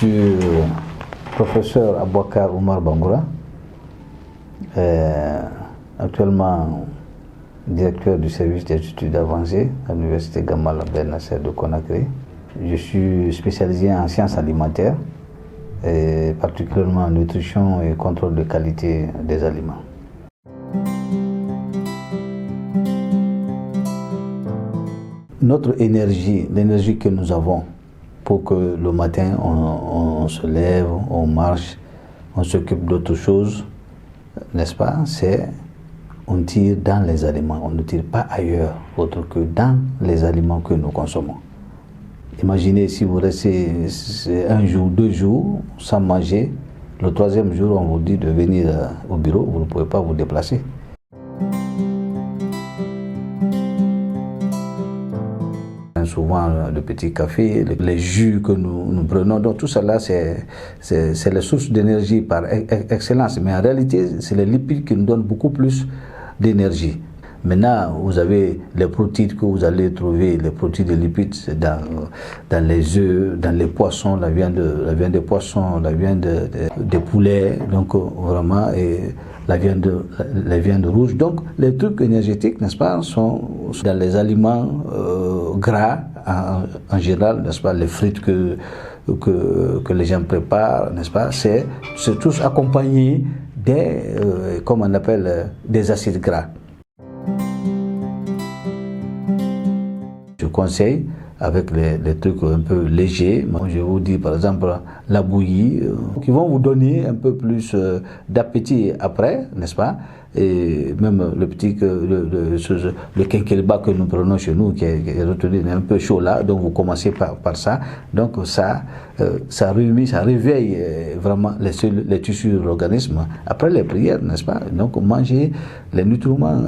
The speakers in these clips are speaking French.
suis professeur Abouakar Oumar Bangoura, actuellement directeur du service d'études avancées à l'université Gamal Abdel Nasser de Conakry. Je suis spécialisé en sciences alimentaires, et particulièrement en nutrition et contrôle de qualité des aliments. Notre énergie, l'énergie que nous avons pour que le matin on se lève, on marche, on s'occupe d'autre chose, n'est-ce pas? C'est on tire dans les aliments, on ne tire pas ailleurs autre que dans les aliments que nous consommons. Imaginez si vous restez un jour, 2 jours sans manger, le 3e jour on vous dit de venir au bureau, vous ne pouvez pas vous déplacer. Souvent le petit café, les jus que nous prenons, donc tout cela c'est les sources d'énergie par excellence, mais en réalité c'est les lipides qui nous donnent beaucoup plus d'énergie. Maintenant, vous avez les protéines que vous allez trouver, les protéines et lipides dans les œufs, dans les poissons, la viande des poissons, la viande des poulets, donc vraiment, et la viande rouge. Donc, les trucs énergétiques, n'est-ce pas, sont dans les aliments gras en général, n'est-ce pas, les frites que les gens préparent, n'est-ce pas, c'est tous accompagnés comme on appelle, des acides gras. Je conseille avec les trucs un peu légers. Je vous dis par exemple la bouillie, qui vont vous donner un peu plus d'appétit après, n'est-ce pas? Et même le quinquelba que nous prenons chez nous, qui est retenu un peu chaud là, donc vous commencez par ça. Donc ça réveille vraiment les tissus de l'organisme. Après les prières, n'est-ce pas? Donc manger les nutriments,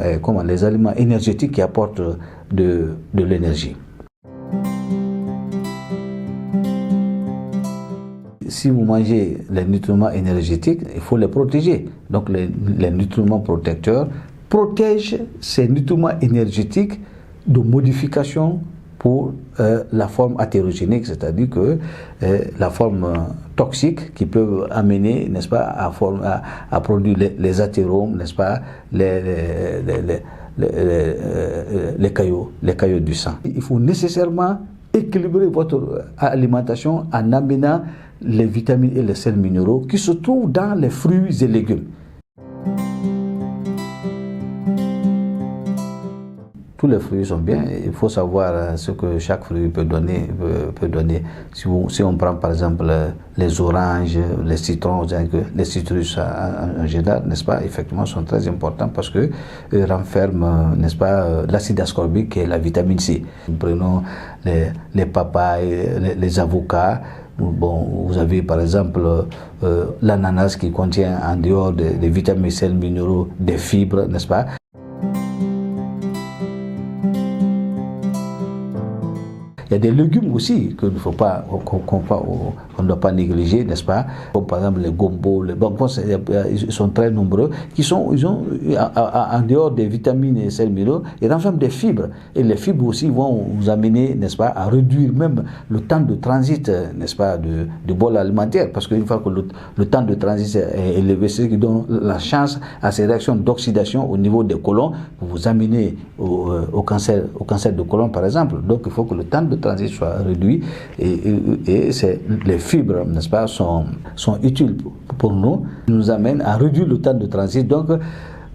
les aliments énergétiques qui apportent de l'énergie. Si vous mangez les nutriments énergétiques, il faut les protéger. Donc les nutriments protecteurs protègent ces nutriments énergétiques de modification pour la forme athérogénique, c'est-à-dire que la forme toxique qui peut amener, n'est-ce pas, à produire les athéromes, n'est-ce pas, les caillots du sang. Il faut nécessairement équilibrer votre alimentation en amenant les vitamines et les sels minéraux qui se trouvent dans les fruits et légumes. Tous les fruits sont bien, il faut savoir ce que chaque fruit peut donner. Si on prend par exemple les oranges, les citrons, les citrus en général, n'est-ce pas, effectivement sont très importants parce que renferment, n'est-ce pas, l'acide ascorbique et la vitamine C. Nous prenons les papayes, les avocats. Bon, vous avez par exemple l'ananas qui contient en dehors des vitamines et sels minéraux des fibres, n'est-ce pas? Il y a des légumes aussi qu'on ne doit pas négliger, n'est-ce pas? Comme par exemple les gombos, ils sont très nombreux, ils ont en dehors des vitamines et sels minéraux, ils renferment des fibres. Et les fibres aussi vont vous amener, n'est-ce pas, à réduire même le temps de transit, n'est-ce pas, du bol alimentaire. Parce qu'une fois que le temps de transit est élevé, c'est ce qui donne la chance à ces réactions d'oxydation au niveau des côlons pour vous amener au cancer de côlon, par exemple. Donc il faut que le temps de transit soit réduit et les fibres, n'est-ce pas, sont utiles pour nous, nous amènent à réduire le temps de transit. Donc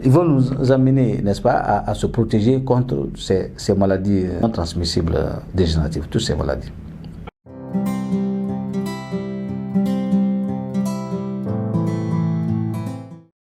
ils vont nous amener, n'est-ce pas, à se protéger contre ces maladies non transmissibles dégénératives, toutes ces maladies.